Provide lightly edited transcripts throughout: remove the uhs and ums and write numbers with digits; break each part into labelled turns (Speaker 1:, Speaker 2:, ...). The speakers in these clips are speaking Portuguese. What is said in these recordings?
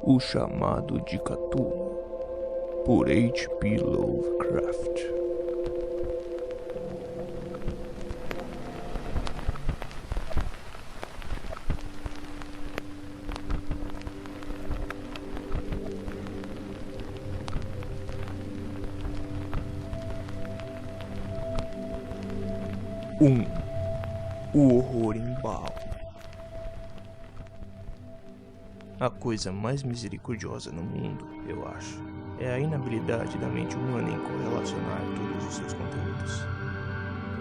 Speaker 1: O Chamado de Cthulhu, por H.P. Lovecraft. O horror embala. A coisa mais misericordiosa no mundo, eu acho, é a inabilidade da mente humana em correlacionar todos os seus conteúdos.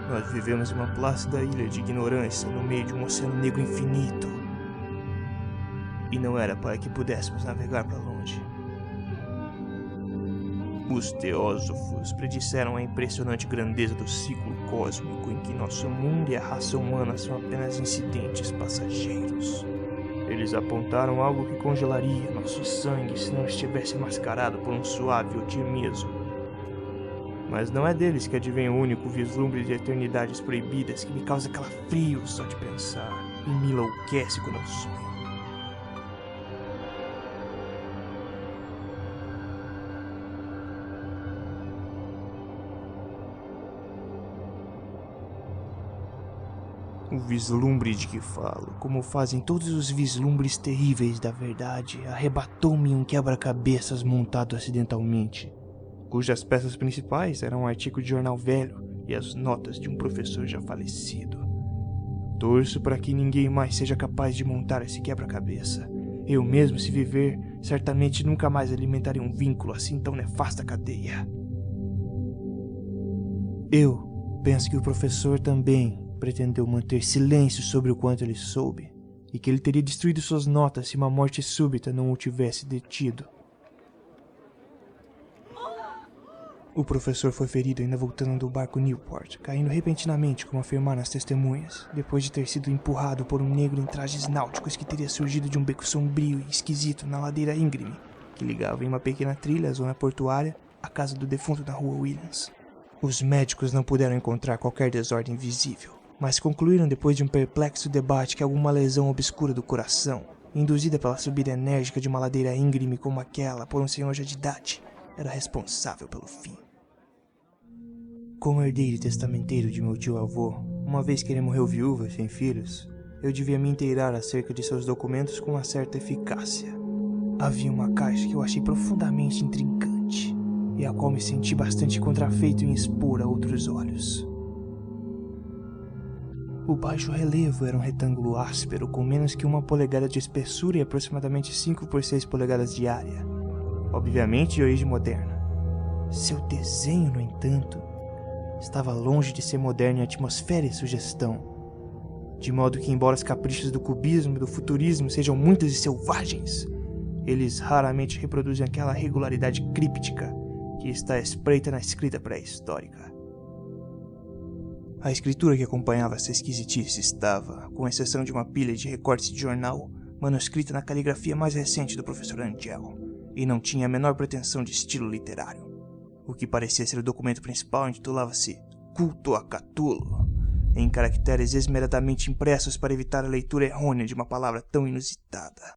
Speaker 1: Nós vivemos em uma plácida ilha de ignorância no meio de um oceano negro infinito. E não era para que pudéssemos navegar para longe. Os teósofos predisseram a impressionante grandeza do ciclo cósmico em que nosso mundo e a raça humana são apenas incidentes passageiros. Eles apontaram algo que congelaria nosso sangue se não estivesse mascarado por um suave otimismo. Mas não é deles que advém o único vislumbre de eternidades proibidas que me causa calafrio só de pensar e me enlouquece quando eu sonho. O vislumbre de que falo, como fazem todos os vislumbres terríveis da verdade, arrebatou-me um quebra-cabeças montado acidentalmente, cujas peças principais eram um artigo de jornal velho e as notas de um professor já falecido. Torço para que ninguém mais seja capaz de montar esse quebra-cabeça. Eu mesmo, se viver, certamente nunca mais alimentarei um vínculo assim tão nefasta cadeia. Eu penso que o professor também pretendeu manter silêncio sobre o quanto ele soube, e que ele teria destruído suas notas se uma morte súbita não o tivesse detido. O professor foi ferido ainda voltando do barco Newport, caindo repentinamente, como afirmaram as testemunhas, depois de ter sido empurrado por um negro em trajes náuticos que teria surgido de um beco sombrio e esquisito na ladeira íngreme, que ligava em uma pequena trilha à zona portuária à casa do defunto na rua Williams. Os médicos não puderam encontrar qualquer desordem visível, mas concluíram depois de um perplexo debate que alguma lesão obscura do coração, induzida pela subida enérgica de uma ladeira íngreme como aquela por um senhor já de idade, era responsável pelo fim. Como herdeiro testamenteiro de meu tio-avô, uma vez que ele morreu viúvo e sem filhos, eu devia me inteirar acerca de seus documentos com uma certa eficácia. Havia uma caixa que eu achei profundamente intrigante, e a qual me senti bastante contrafeito em expor a outros olhos. O baixo relevo era um retângulo áspero com menos que 1 polegada de espessura e aproximadamente 5 por 6 polegadas de área, obviamente de origem moderna. Seu desenho, no entanto, estava longe de ser moderno em atmosfera e sugestão, de modo que, embora os caprichos do cubismo e do futurismo sejam muitos e selvagens, eles raramente reproduzem aquela regularidade críptica que está espreita na escrita pré-histórica. A escritura que acompanhava essa esquisitice estava, com exceção de uma pilha de recortes de jornal, manuscrita na caligrafia mais recente do professor Angel, e não tinha a menor pretensão de estilo literário. O que parecia ser o documento principal intitulava-se Culto a Cthulhu, em caracteres esmeradamente impressos para evitar a leitura errônea de uma palavra tão inusitada.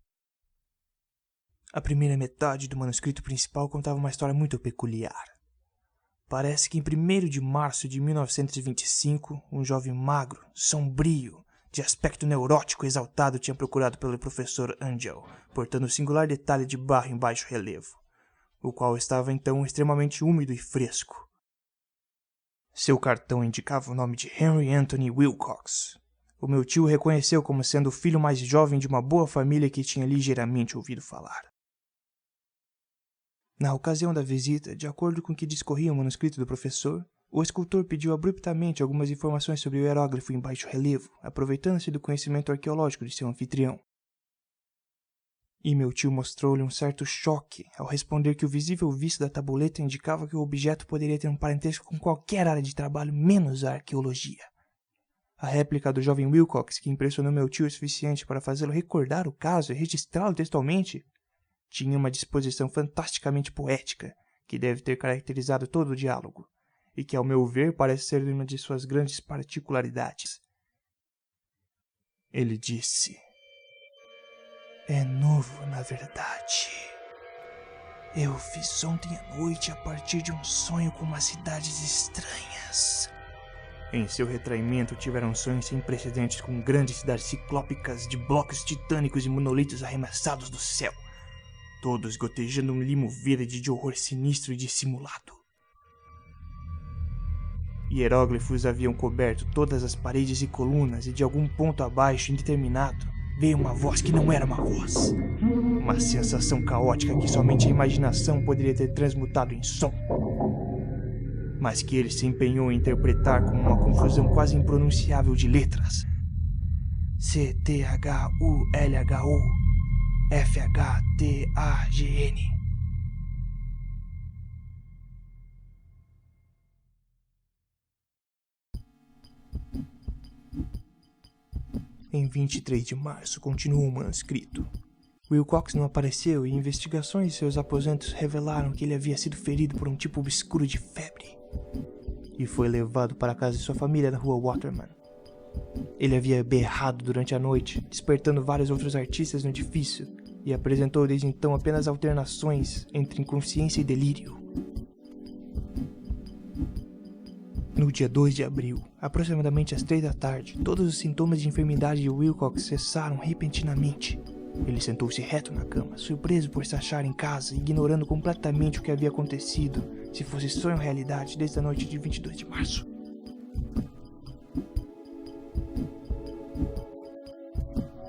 Speaker 1: A primeira metade do manuscrito principal contava uma história muito peculiar. Parece que em 1º de março de 1925, um jovem magro, sombrio, de aspecto neurótico e exaltado tinha procurado pelo professor Angel, portando um singular detalhe de barro em baixo relevo, o qual estava então extremamente úmido e fresco. Seu cartão indicava o nome de Henry Anthony Wilcox. O meu tio o reconheceu como sendo o filho mais jovem de uma boa família que tinha ligeiramente ouvido falar. Na ocasião da visita, de acordo com o que discorria o manuscrito do professor, o escultor pediu abruptamente algumas informações sobre o hieróglifo em baixo relevo, aproveitando-se do conhecimento arqueológico de seu anfitrião. E meu tio mostrou-lhe um certo choque ao responder que o visível vício da tabuleta indicava que o objeto poderia ter um parentesco com qualquer área de trabalho menos a arqueologia. A réplica do jovem Wilcox, que impressionou meu tio o suficiente para fazê-lo recordar o caso e registrá-lo textualmente, tinha uma disposição fantasticamente poética que deve ter caracterizado todo o diálogo, e que, ao meu ver, parece ser uma de suas grandes particularidades. Ele disse: É novo, na verdade. Eu fiz ontem à noite a partir de um sonho com umas cidades estranhas. Em seu retraimento, tiveram sonhos sem precedentes com grandes cidades ciclópicas de blocos titânicos e monolitos arremessados do céu, todos gotejando um limo verde de horror sinistro e dissimulado. Hieróglifos haviam coberto todas as paredes e colunas, e de algum ponto abaixo, indeterminado, veio uma voz que não era uma voz. Uma sensação caótica que somente a imaginação poderia ter transmutado em som, mas que ele se empenhou em interpretar como uma confusão quase impronunciável de letras. CTHULHO-FHTAGN. Em 23 de março, continuou o manuscrito. Wilcox não apareceu e investigações em seus aposentos revelaram que ele havia sido ferido por um tipo obscuro de febre e foi levado para a casa de sua família na rua Waterman. Ele havia berrado durante a noite, despertando vários outros artistas no edifício, e apresentou desde então apenas alternações entre inconsciência e delírio. No dia 2 de abril, aproximadamente às 3 da tarde, todos os sintomas de enfermidade de Wilcox cessaram repentinamente. Ele sentou-se reto na cama, surpreso por se achar em casa, ignorando completamente o que havia acontecido, se fosse sonho ou realidade, desde a noite de 22 de março.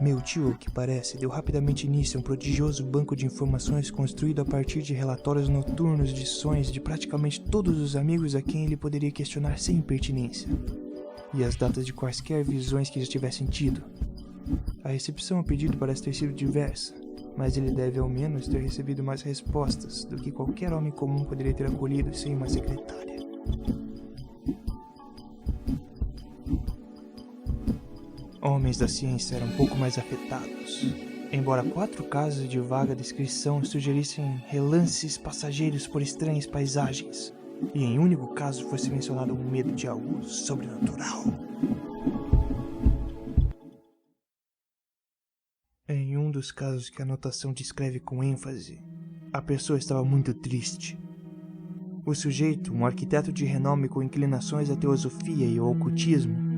Speaker 1: Meu tio, ao que parece, deu rapidamente início a um prodigioso banco de informações construído a partir de relatórios noturnos de sonhos de praticamente todos os amigos a quem ele poderia questionar sem impertinência, e as datas de quaisquer visões que já tivessem tido. A recepção ao pedido parece ter sido diversa, mas ele deve ao menos ter recebido mais respostas do que qualquer homem comum poderia ter acolhido sem uma secretária. Homens da ciência eram um pouco mais afetados, embora 4 casos de vaga descrição sugerissem relances passageiros por estranhas paisagens, e em único caso fosse mencionado um medo de algo sobrenatural. Em um dos casos que a anotação descreve com ênfase, a pessoa estava muito triste. O sujeito, um arquiteto de renome com inclinações à teosofia e ao ocultismo,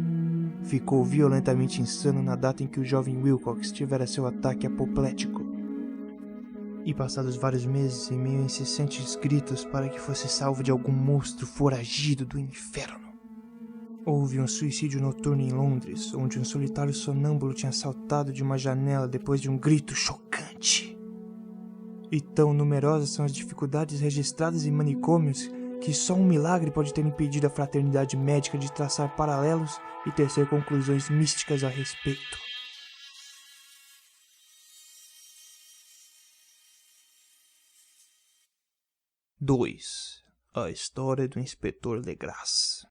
Speaker 1: ficou violentamente insano na data em que o jovem Wilcox tivera seu ataque apoplético. E passados vários meses, em meio a incessantes gritos para que fosse salvo de algum monstro foragido do inferno, houve um suicídio noturno em Londres, onde um solitário sonâmbulo tinha saltado de uma janela depois de um grito chocante. E tão numerosas são as dificuldades registradas em manicômios que só um milagre pode ter impedido a fraternidade médica de traçar paralelos e tecer conclusões místicas a respeito. (2) A história do inspetor Legras.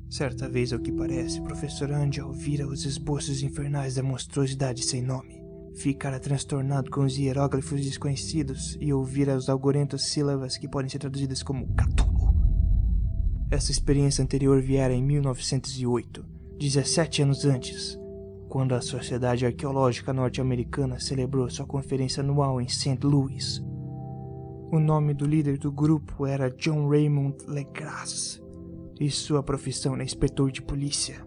Speaker 1: Certa vez, ao que parece, o professor Andy ouvira os esboços infernais da monstruosidade sem nome. Ficara transtornado com os hieróglifos desconhecidos e ouvira as algorentas sílabas que podem ser traduzidas como Cthulhu. Essa experiência anterior viera em 1908, 17 anos antes, quando a Sociedade Arqueológica Norte-Americana celebrou sua conferência anual em St. Louis. O nome do líder do grupo era John Raymond Legras, e sua profissão era inspetor de polícia.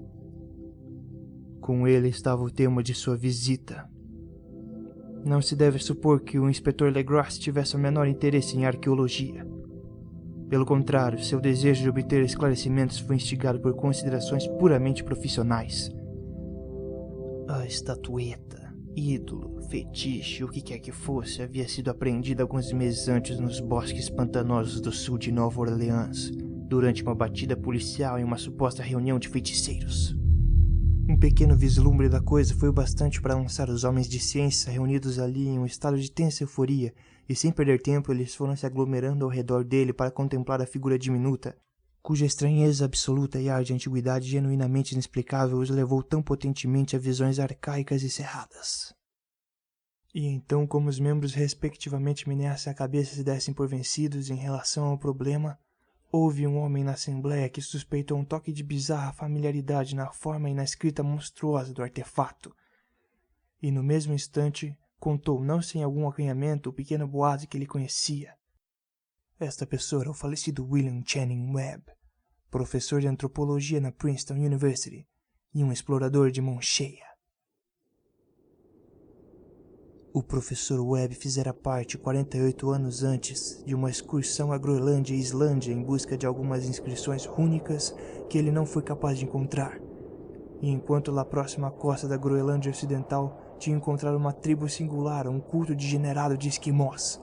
Speaker 1: Com ele estava o tema de sua visita. Não se deve supor que o inspetor Legras tivesse o menor interesse em arqueologia. Pelo contrário, seu desejo de obter esclarecimentos foi instigado por considerações puramente profissionais. A estatueta, ídolo, fetiche, o que quer que fosse, havia sido apreendida alguns meses antes nos bosques pantanosos do sul de Nova Orleans, durante uma batida policial em uma suposta reunião de feiticeiros. Um pequeno vislumbre da coisa foi o bastante para lançar os homens de ciência reunidos ali em um estado de tensa euforia, e sem perder tempo eles foram se aglomerando ao redor dele para contemplar a figura diminuta, cuja estranheza absoluta e ar de antiguidade genuinamente inexplicável os levou tão potentemente a visões arcaicas e cerradas. E então, como os membros respectivamente meneassem a cabeça e se dessem por vencidos em relação ao problema, Houve um homem na Assembleia que suspeitou um toque de bizarra familiaridade na forma e na escrita monstruosa do artefato. E no mesmo instante, contou, não sem algum acanhamento, o pequeno boato que ele conhecia. Esta pessoa era o falecido William Channing Webb, professor de antropologia na Princeton University e um explorador de mão cheia. O professor Webb fizera parte, 48 anos antes, de uma excursão à Groenlândia e Islândia em busca de algumas inscrições rúnicas que ele não foi capaz de encontrar. E enquanto lá próxima à costa da Groenlândia Ocidental tinha encontrado uma tribo singular, um culto degenerado de esquimós,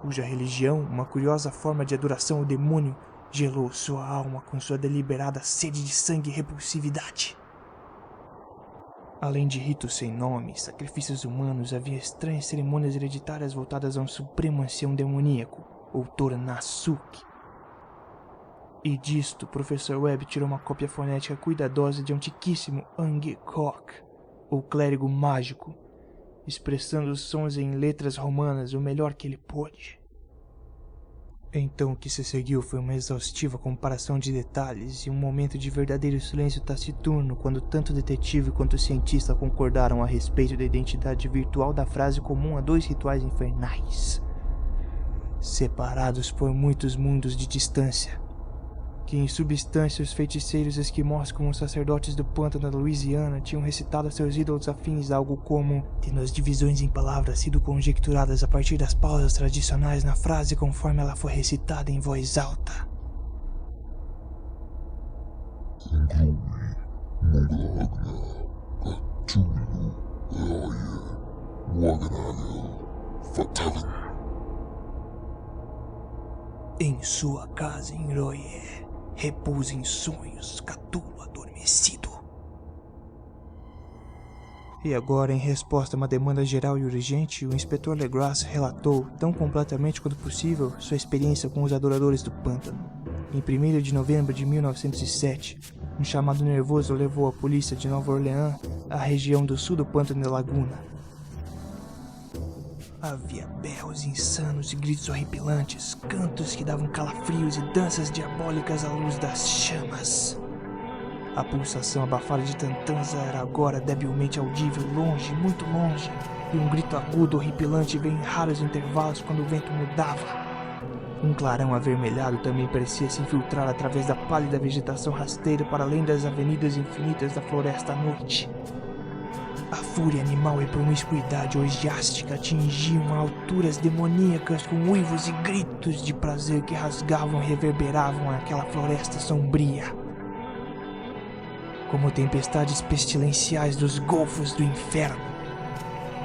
Speaker 1: cuja religião, uma curiosa forma de adoração ao demônio, gelou sua alma com sua deliberada sede de sangue e repulsividade. Além de ritos sem nome e sacrifícios humanos, havia estranhas cerimônias hereditárias voltadas a um supremo ancião demoníaco, ou Tornasuk. E disto, o professor Webb tirou uma cópia fonética cuidadosa de um antiquíssimo Angkok, ou clérigo mágico, expressando os sons em letras romanas o melhor que ele pôde. Então o que se seguiu foi uma exaustiva comparação de detalhes e um momento de verdadeiro silêncio taciturno quando tanto o detetive quanto o cientista concordaram a respeito da identidade virtual da frase comum a dois rituais infernais, separados por muitos mundos de distância, que em substância os feiticeiros esquimós como os sacerdotes do pântano da Louisiana tinham recitado a seus ídolos afins algo como, tendo as divisões em palavras sido conjecturadas a partir das pausas tradicionais na frase conforme ela foi recitada em voz alta. Em sua casa em Roye, repousa em sonhos, Cthulhu adormecido. E agora, em resposta a uma demanda geral e urgente, o inspetor Legrasse relatou, tão completamente quanto possível, sua experiência com os adoradores do pântano. Em 1º de novembro de 1907, um chamado nervoso levou a polícia de Nova Orleans à região do sul do pântano de Laguna. Havia berros insanos e gritos horripilantes, cantos que davam calafrios e danças diabólicas à luz das chamas. A pulsação abafada de Tantanza era agora debilmente audível, longe, muito longe, e um grito agudo horripilante veio em raros intervalos quando o vento mudava. Um clarão avermelhado também parecia se infiltrar através da pálida vegetação rasteira para além das avenidas infinitas da floresta à noite. A fúria animal e promiscuidade orgiástica atingiam a alturas demoníacas com uivos e gritos de prazer que rasgavam e reverberavam aquela floresta sombria. Como tempestades pestilenciais dos golfos do inferno.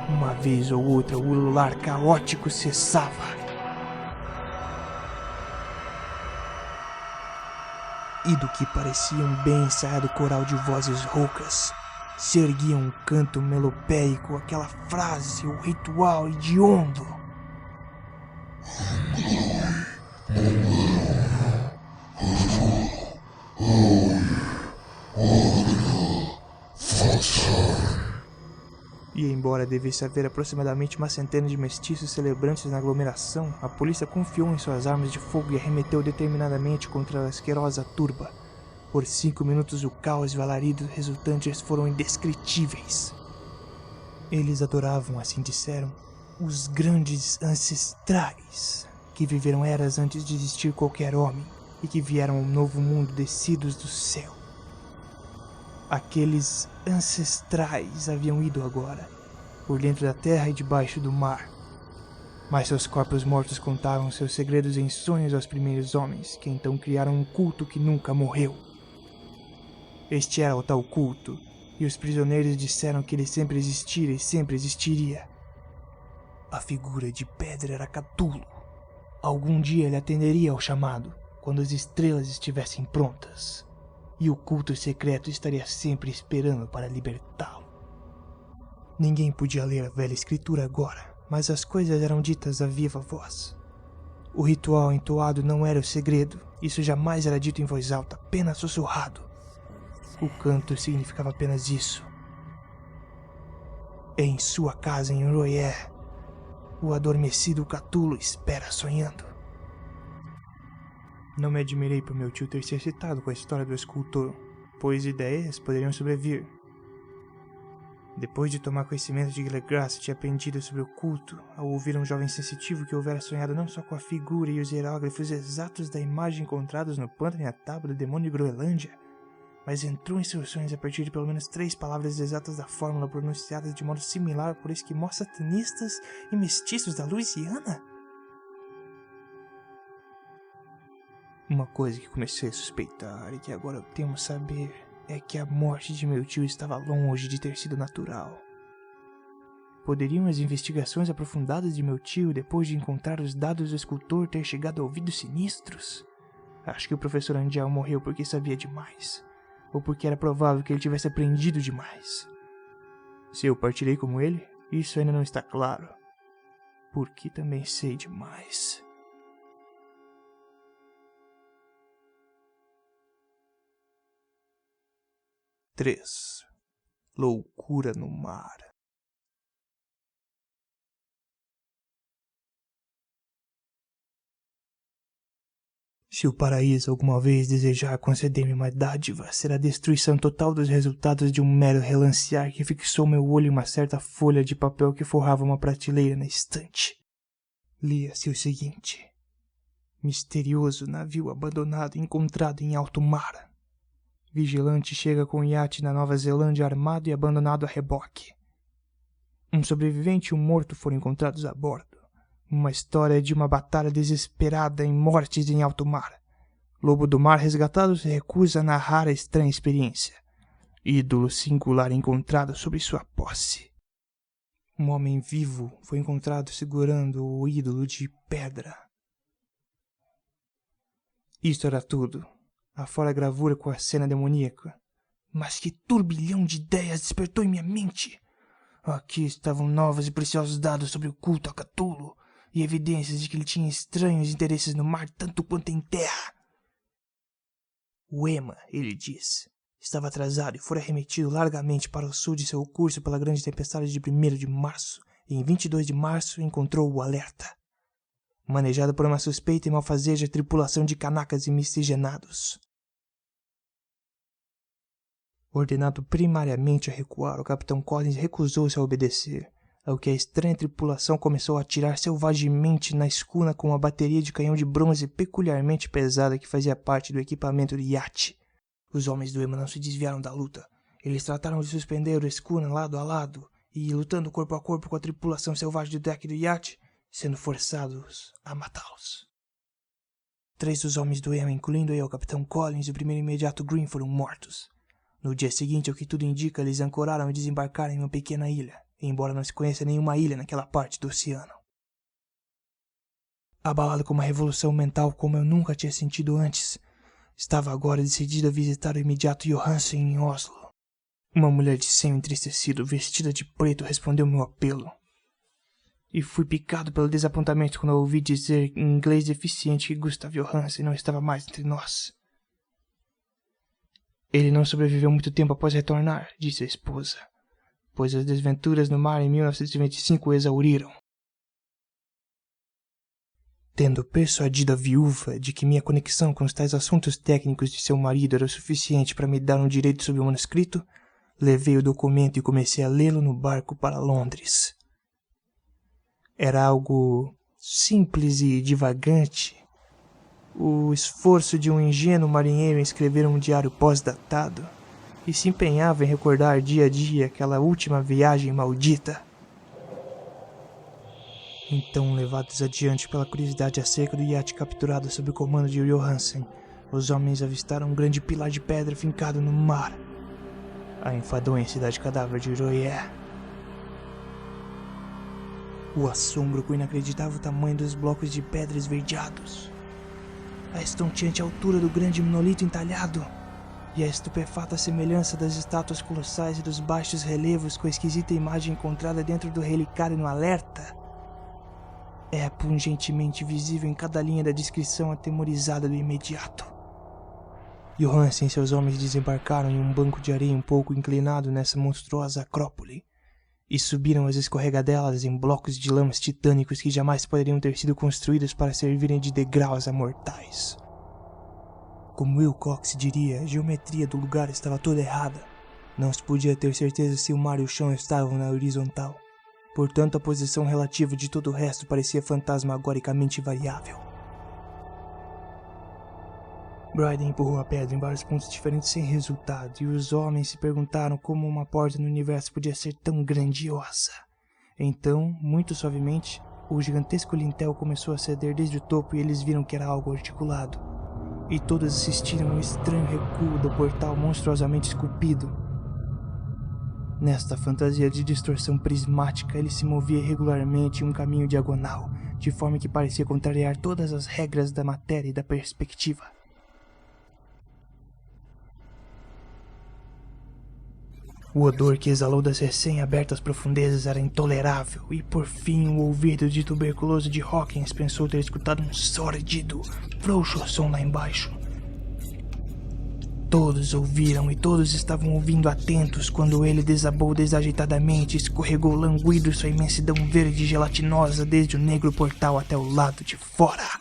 Speaker 1: Uma vez ou outra o ulular caótico cessava. E do que parecia um bem ensaiado coral de vozes roucas, se erguia um canto melopéico, aquela frase, o ritual hediondo. E embora devesse haver aproximadamente uma centena de mestiços celebrantes na aglomeração, a polícia confiou em suas armas de fogo e arremeteu determinadamente contra a asquerosa turba. Por 5 minutos o caos e o alarido resultantes foram indescritíveis. Eles adoravam, assim disseram, os grandes ancestrais, que viveram eras antes de existir qualquer homem, e que vieram a um novo mundo descidos do céu. Aqueles ancestrais haviam ido agora, por dentro da terra e debaixo do mar. Mas seus corpos mortos contavam seus segredos em sonhos aos primeiros homens, que então criaram um culto que nunca morreu. Este era o tal culto, e os prisioneiros disseram que ele sempre existira e sempre existiria. A figura de pedra era Cthulhu. Algum dia ele atenderia ao chamado, quando as estrelas estivessem prontas, e o culto secreto estaria sempre esperando para libertá-lo. Ninguém podia ler a velha escritura agora, mas as coisas eram ditas a viva voz. O ritual entoado não era o segredo, isso jamais era dito em voz alta, apenas sussurrado. O canto significava apenas isso. Em sua casa em Royer, o adormecido Cthulhu espera sonhando. Não me admirei por meu tio ter se excitado com a história do escultor, pois ideias poderiam sobrevir. Depois de tomar conhecimento de que Legrasse tinha aprendido sobre o culto, ao ouvir um jovem sensitivo que houvera sonhado não só com a figura e os hieróglifos exatos da imagem encontrados no pântano e a tábua do demônio de Groenlândia, mas entrou em seus sonhos a partir de pelo menos 3 palavras exatas da fórmula pronunciadas de modo similar por esquimós satanistas e mestiços da Louisiana? Uma coisa que comecei a suspeitar e que agora eu temo saber é que a morte de meu tio estava longe de ter sido natural. Poderiam as investigações aprofundadas de meu tio, depois de encontrar os dados do escultor, ter chegado a ouvidos sinistros? Acho que o professor Andial morreu porque sabia demais, ou porque era provável que ele tivesse aprendido demais. Se eu partirei como ele, isso ainda não está claro, porque também sei demais. Loucura no mar. Se o paraíso alguma vez desejar conceder-me uma dádiva, será a destruição total dos resultados de um mero relancear que fixou meu olho em uma certa folha de papel que forrava uma prateleira na estante. Lia-se o seguinte: misterioso navio abandonado encontrado em alto mar. Vigilante chega com iate na Nova Zelândia armado e abandonado a reboque. Um sobrevivente e um morto foram encontrados a bordo. Uma história de uma batalha desesperada em mortes em alto mar. Lobo do mar resgatado se recusa a narrar a estranha experiência. Ídolo singular encontrado sobre sua posse. Um homem vivo foi encontrado segurando o ídolo de pedra. Isto era tudo. Afora a gravura com a cena demoníaca. Mas que turbilhão de ideias despertou em minha mente! Aqui estavam novos e preciosos dados sobre o culto a Cthulhu e evidências de que ele tinha estranhos interesses no mar tanto quanto em terra. O Emma, ele diz, estava atrasado e fora remetido largamente para o sul de seu curso pela grande tempestade de 1º de março, e em 22 de março encontrou o alerta, manejado por uma suspeita e malfazeja tripulação de canacas e miscigenados. Ordenado primariamente a recuar, o capitão Collins recusou-se a obedecer, ao que a estranha tripulação começou a atirar selvagemente na escuna com uma bateria de canhão de bronze peculiarmente pesada que fazia parte do equipamento do iate. Os homens do Emma não se desviaram da luta. Eles trataram de suspender a escuna lado a lado e, lutando corpo a corpo com a tripulação selvagem do deck do iate, sendo forçados a matá-los. 3 dos homens do Emma, incluindo eu, o capitão Collins e o primeiro imediato Green, foram mortos. No dia seguinte, ao que tudo indica, eles ancoraram e desembarcaram em uma pequena ilha, embora não se conheça nenhuma ilha naquela parte do oceano. Abalado com uma revolução mental como eu nunca tinha sentido antes, estava agora decidido a visitar o imediato Johansen em Oslo. Uma mulher de senho entristecido, vestida de preto, respondeu meu apelo. E fui picado pelo desapontamento quando ouvi dizer em inglês deficiente que Gustav Johansen não estava mais entre nós. Ele não sobreviveu muito tempo após retornar, disse a esposa, pois as desventuras no mar em 1925 o exauriram. Tendo persuadido a viúva de que minha conexão com os tais assuntos técnicos de seu marido era o suficiente para me dar um direito sobre o manuscrito, levei o documento e comecei a lê-lo no barco para Londres. Era algo simples e divagante, o esforço de um ingênuo marinheiro em escrever um diário pós-datado, e se empenhava em recordar dia a dia aquela última viagem maldita. Então, levados adiante pela curiosidade acerca do iate capturado sob o comando de Johansen, os homens avistaram um grande pilar de pedra fincado no mar, a enfadonha cidade cadáver de Royer. O assombro com o inacreditável tamanho dos blocos de pedra esverdeados, a estonteante altura do grande monolito entalhado e a estupefata semelhança das estátuas colossais e dos baixos relevos com a esquisita imagem encontrada dentro do relicário no alerta é pungentemente visível em cada linha da descrição atemorizada do imediato. Johansen e seus homens desembarcaram em um banco de areia um pouco inclinado nessa monstruosa acrópole e subiram as escorregadelas em blocos de lamas titânicos que jamais poderiam ter sido construídos para servirem de degraus a mortais. Como Wilcox diria, a geometria do lugar estava toda errada. Não se podia ter certeza se o mar e o chão estavam na horizontal. Portanto, a posição relativa de todo o resto parecia fantasmagoricamente variável. Bryden empurrou a pedra em vários pontos diferentes sem resultado, e os homens se perguntaram como uma porta no universo podia ser tão grandiosa. Então, muito suavemente, o gigantesco lintel começou a ceder desde o topo e eles viram que era algo articulado. E todos assistiram ao estranho recuo do portal monstruosamente esculpido. Nesta fantasia de distorção prismática, ele se movia irregularmente em um caminho diagonal, de forma que parecia contrariar todas as regras da matéria e da perspectiva. O odor que exalou das recém-abertas profundezas era intolerável, e por fim o ouvido de tuberculoso de Hawkins pensou ter escutado um sórdido, frouxo som lá embaixo. Todos ouviram e todos estavam ouvindo atentos quando ele desabou desajeitadamente e escorregou languido sua imensidão verde e gelatinosa desde o negro portal até o lado de fora.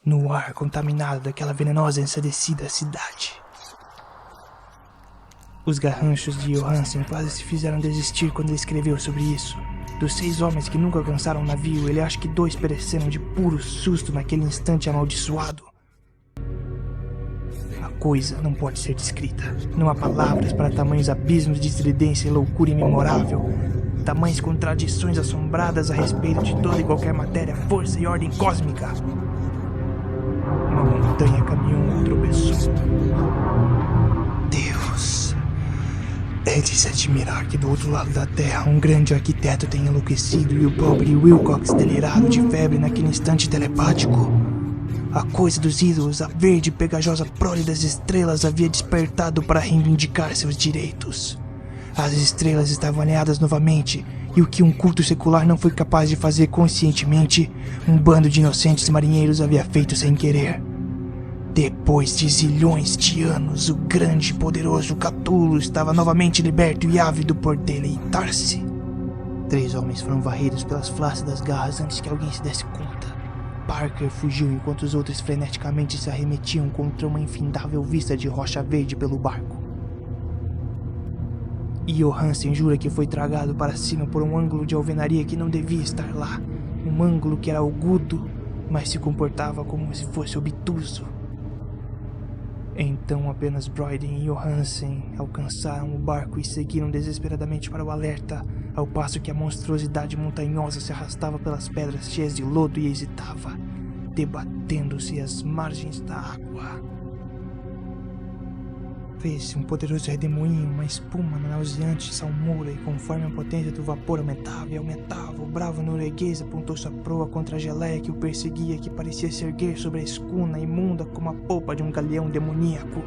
Speaker 1: No ar contaminado daquela venenosa e ensandecida cidade. Os garranchos de Johansen quase se fizeram desistir quando ele escreveu sobre isso. Dos 6 homens que nunca alcançaram o navio, ele acha que 2 pereceram de puro susto naquele instante amaldiçoado. A coisa não pode ser descrita. Não há palavras para tamanhos abismos de estridência e loucura imemorável. Tamanhas contradições assombradas a respeito de toda e qualquer matéria, força e ordem cósmica. Uma montanha caminhou e tropeçou. Deus! É de se admirar que do outro lado da terra um grande arquiteto tenha enlouquecido e o pobre Wilcox delirado de febre naquele instante telepático. A coisa dos ídolos, a verde e pegajosa prole das estrelas havia despertado para reivindicar seus direitos. As estrelas estavam alinhadas novamente, e o que um culto secular não foi capaz de fazer conscientemente, um bando de inocentes marinheiros havia feito sem querer. Depois de zilhões de anos, o grande e poderoso Cthulhu estava novamente liberto e ávido por deleitar-se. 3 homens foram varridos pelas flácidas garras antes que alguém se desse conta. Parker fugiu enquanto os outros freneticamente se arremetiam contra uma infindável vista de rocha verde pelo barco. E Johansen jura que foi tragado para cima por um ângulo de alvenaria que não devia estar lá. Um ângulo que era agudo, mas se comportava como se fosse obtuso. Então apenas Bryden e Johansen alcançaram o barco e seguiram desesperadamente para o alerta, ao passo que a monstruosidade montanhosa se arrastava pelas pedras cheias de lodo e hesitava, debatendo-se às margens da água. Fez-se um poderoso redemoinho, uma espuma nauseante salmoura, e conforme a potência do vapor aumentava e aumentava, o bravo norueguês apontou sua proa contra a geleia que o perseguia, que parecia se erguer sobre a escuna imunda como a polpa de um galeão demoníaco.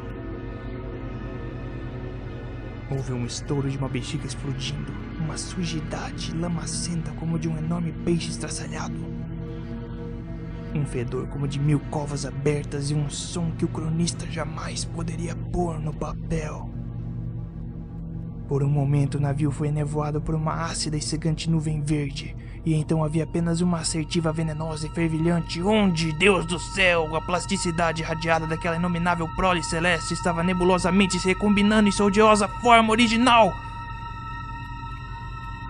Speaker 1: Houve um estouro de uma bexiga explodindo, uma sujidade lamacenta como de um enorme peixe estraçalhado. Um fedor como de 1000 covas abertas e um som que o cronista jamais poderia pôr no papel. Por um momento o navio foi enevoado por uma ácida e cegante nuvem verde, e então havia apenas uma assertiva venenosa e fervilhante onde, Deus do céu, a plasticidade irradiada daquela inominável prole celeste estava nebulosamente se recombinando em sua odiosa forma original.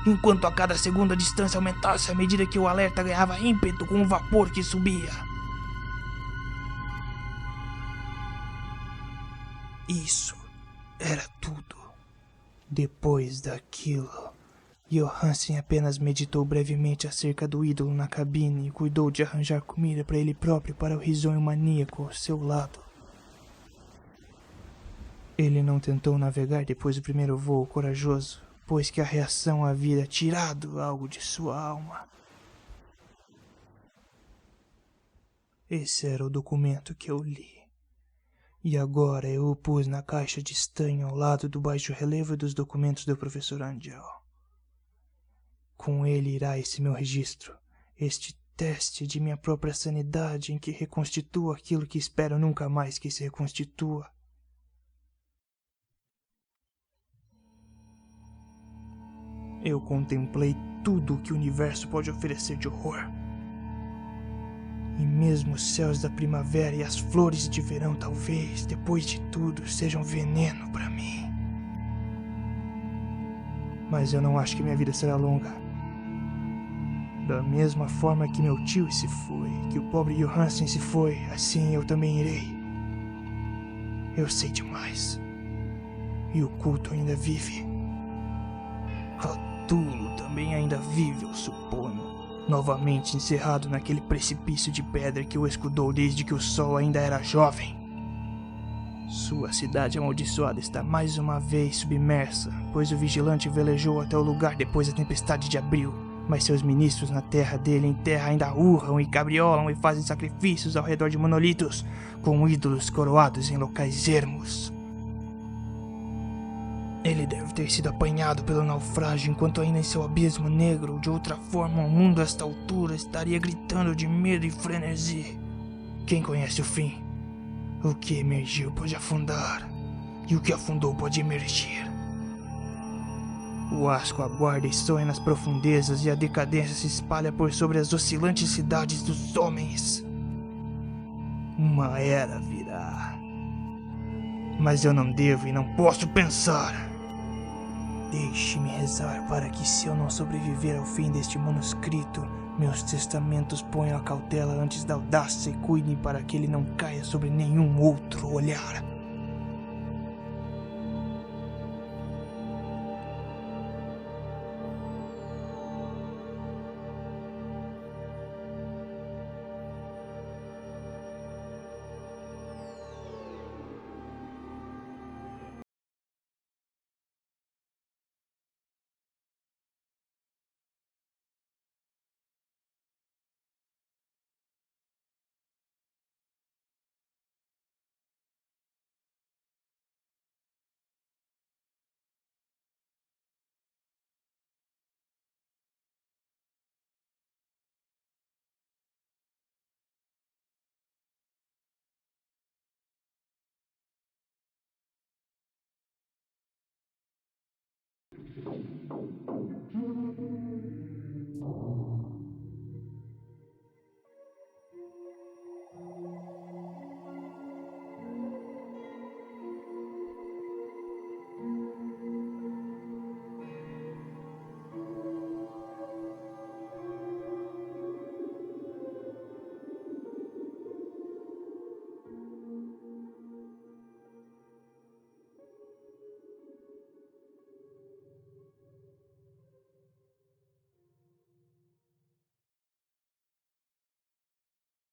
Speaker 1: Enquanto a cada segundo a distância aumentasse à medida que o alerta ganhava ímpeto com o vapor que subia. Isso era tudo. Depois daquilo, Johansen apenas meditou brevemente acerca do ídolo na cabine e cuidou de arranjar comida para ele próprio para o risonho maníaco ao seu lado. Ele não tentou navegar depois do primeiro voo corajoso, pois que a reação havia tirado algo de sua alma. Esse era o documento que eu li. E agora eu o pus na caixa de estanho ao lado do baixo relevo dos documentos do professor Angel. Com ele irá esse meu registro, este teste de minha própria sanidade em que reconstituo aquilo que espero nunca mais que se reconstitua. Eu contemplei tudo o que o universo pode oferecer de horror. E mesmo os céus da primavera e as flores de verão talvez, depois de tudo, sejam veneno para mim. Mas eu não acho que minha vida será longa. Da mesma forma que meu tio se foi, que o pobre Johansen se foi, assim eu também irei. Eu sei demais. E o culto ainda vive. Cthulhu também ainda vive, eu suponho. Novamente encerrado naquele precipício de pedra que o escudou desde que o sol ainda era jovem. Sua cidade amaldiçoada está mais uma vez submersa, pois o vigilante velejou até o lugar depois da tempestade de abril. Mas seus ministros na terra dele em terra ainda urram e cabriolam e fazem sacrifícios ao redor de monolitos, com ídolos coroados em locais ermos. Ele deve ter sido apanhado pelo naufrágio enquanto ainda em seu abismo negro, de outra forma o mundo a esta altura estaria gritando de medo e frenesi. Quem conhece o fim? O que emergiu pode afundar, e o que afundou pode emergir. O asco aguarda e sonha nas profundezas e a decadência se espalha por sobre as oscilantes cidades dos homens. Uma era virá. Mas eu não devo e não posso pensar. Deixe-me rezar para que, se eu não sobreviver ao fim deste manuscrito, meus testamentos ponham a cautela antes da audácia e cuidem para que ele não caia sobre nenhum outro olhar.